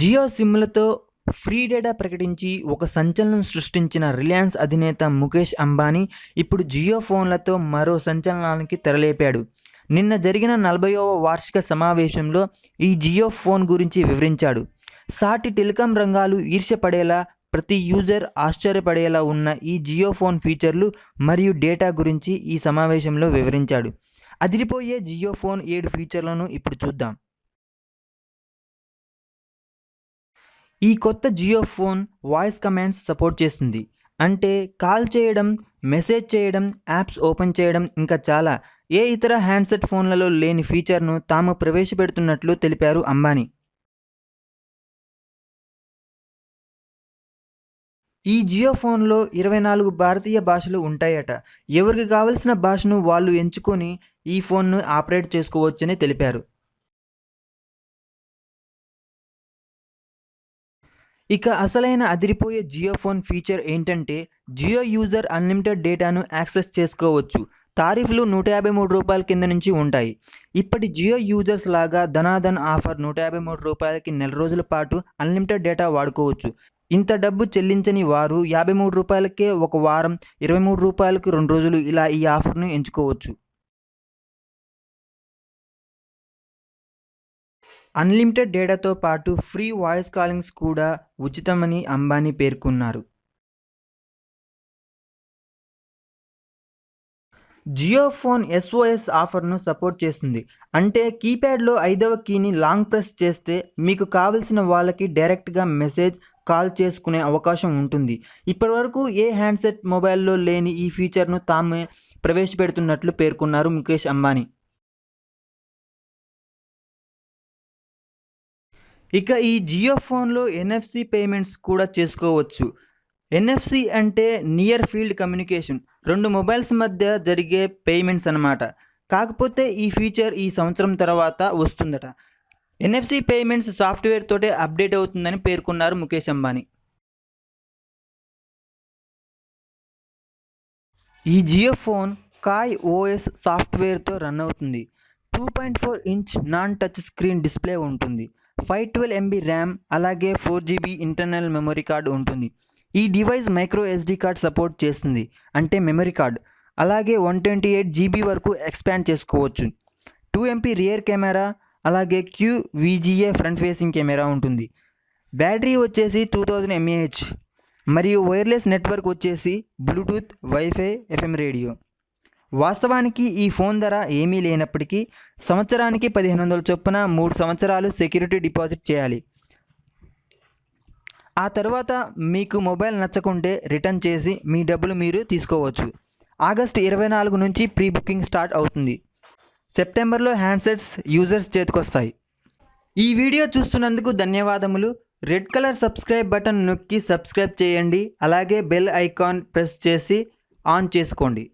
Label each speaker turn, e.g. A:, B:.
A: Jio సిమ్‌లతో free data ప్రకటించి ఒక సంచలనం సృష్టించిన రిలయన్స్ అధినేత ముకేష్ అంబానీ ఇప్పుడు జియో ఫోన్లతో మరో సంచలనానికి తెరలేపాడు. నిన్న జరిగిన 40వ వార్షిక సమావేశంలో ఈ జియో ఫోన్ గురించి వివరించాడు. సాటి టెలికాం రంగాలు ఈర్ష్యపడేలా, ప్రతి యూజర్ ఆశ్చర్యపడేలా ఉన్న ఈ జియో ఫోన్ ఫీచర్లు మరియు డేటా గురించి ఈ సమావేశంలో వివరించాడు. అదిరిపోయే జియో ఫోన్ 7 ఫీచర్లను ఇప్పుడు చూద్దాం. ఈ కొత్త Jio phone voice commands support చేస్తుంది. అంటే కాల్ చేయడం, మెసేజ్ చేయడం, యాప్స్ ఓపెన్ చేయడం, ఇంకా చాలా ఏ ఇతర హ్యాండ్సెట్ ఫోన్లలో లేని ఫీచర్ను తాము ప్రవేశపెడుతున్నట్లు తెలిపారు అంబానీ. ఈ జియో ఫోన్లో 24 భారతీయ భాషలు ఉంటాయట. ఎవరికి కావలసిన భాషను వాళ్ళు ఎంచుకొని ఈ ఫోన్ను ఆపరేట్ చేసుకోవచ్చని తెలిపారు. ఇక అసలైన అదిరిపోయే జియో ఫోన్ ఫీచర్ ఏంటంటే, జియో యూజర్ అన్లిమిటెడ్ డేటాను యాక్సెస్ చేసుకోవచ్చు. తారీఫ్లు రూ. 153 కింద నుంచి ఉంటాయి. ఇప్పటి జియో యూజర్స్ లాగా ధనాధన్ ఆఫర్ రూ. 153కి నెల రోజుల పాటు అన్లిమిటెడ్ డేటా వాడుకోవచ్చు. ఇంత డబ్బు చెల్లించని వారు రూ. 53కే ఒక వారం, రూ. 23కి 2 రోజులు ఇలా ఈ ఆఫర్ను ఎంచుకోవచ్చు. అన్లిమిటెడ్ డేటాతో పాటు ఫ్రీ వాయిస్ కాలింగ్స్ కూడా ఉచితమని అంబానీ పేర్కొన్నారు. జియో ఫోన్ ఎస్ఓఎస్ ఆఫర్ను సపోర్ట్ చేస్తుంది. అంటే కీప్యాడ్లో 5వ కీని లాంగ్ ప్రెస్ చేస్తే మీకు కావలసిన వాళ్ళకి డైరెక్ట్గా మెసేజ్, కాల్ చేసుకునే అవకాశం ఉంటుంది. ఇప్పటివరకు ఏ హ్యాండ్సెట్ మొబైల్లో లేని ఈ ఫీచర్ను తామే ప్రవేశపెడుతున్నట్లు పేర్కొన్నారు ముకేష్ అంబానీ. ఇక ఈ జియో ఫోన్లో ఎన్ఎఫ్సి పేమెంట్స్ కూడా చేసుకోవచ్చు. ఎన్ఎఫ్సి అంటే నియర్ ఫీల్డ్ కమ్యూనికేషన్, 2 మొబైల్స్ మధ్య జరిగే పేమెంట్స్ అన్నమాట. కాకపోతే ఈ ఫీచర్ ఈ సంవత్సరం తర్వాత వస్తుందట. ఎన్ఎఫ్సి పేమెంట్స్ సాఫ్ట్వేర్ తోటే అప్డేట్ అవుతుందని పేర్కొన్నారు ముకేష్ అంబానీ. ఈ జియో ఫోన్ కాయ్ ఓఎస్ సాఫ్ట్వేర్తో రన్ అవుతుంది. 2.4 inch non touch screen display ఉంటుంది. 512 MB ర్యామ్, అలాగే 4 GB ఇంటర్నల్ మెమరీ కార్డు ఉంటుంది. ఈ device micro SD card support చేస్తుంది, అంటే మెమరీ కార్డ్. అలాగే 128 GB వరకు ఎక్స్పాండ్ చేసుకోవచ్చు. 2 MP రియర్ కెమెరా, అలాగే QVGA ఫ్రంట్ ఫేసింగ్ కెమెరా ఉంటుంది. బ్యాటరీ వచ్చేసి 2000 mAh మరియు వైర్లెస్ నెట్వర్క్ వచ్చేసి బ్లూటూత్, వైఫై, FM రేడియో. వాస్తవానికి ఈ ఫోన్ ధర ఏమీ లేనప్పటికీ సంవత్సరానికి 1500 చొప్పున 3 సంవత్సరాలు సెక్యూరిటీ డిపాజిట్ చేయాలి. ఆ తర్వాత మీకు మొబైల్ నచ్చకుంటే రిటర్న్ చేసి మీ డబ్బులు మీరు తీసుకోవచ్చు. ఆగస్టు 24 నుంచి ప్రీ బుకింగ్ స్టార్ట్ అవుతుంది. సెప్టెంబర్లో హ్యాండ్సెట్స్ యూజర్స్ చేతికొస్తాయి. ఈ వీడియో చూస్తున్నందుకు ధన్యవాదములు. రెడ్ కలర్ సబ్స్క్రైబ్ బటన్ నొక్కి సబ్స్క్రైబ్ చేయండి. అలాగే బెల్ ఐకాన్ ప్రెస్ చేసి ఆన్ చేసుకోండి.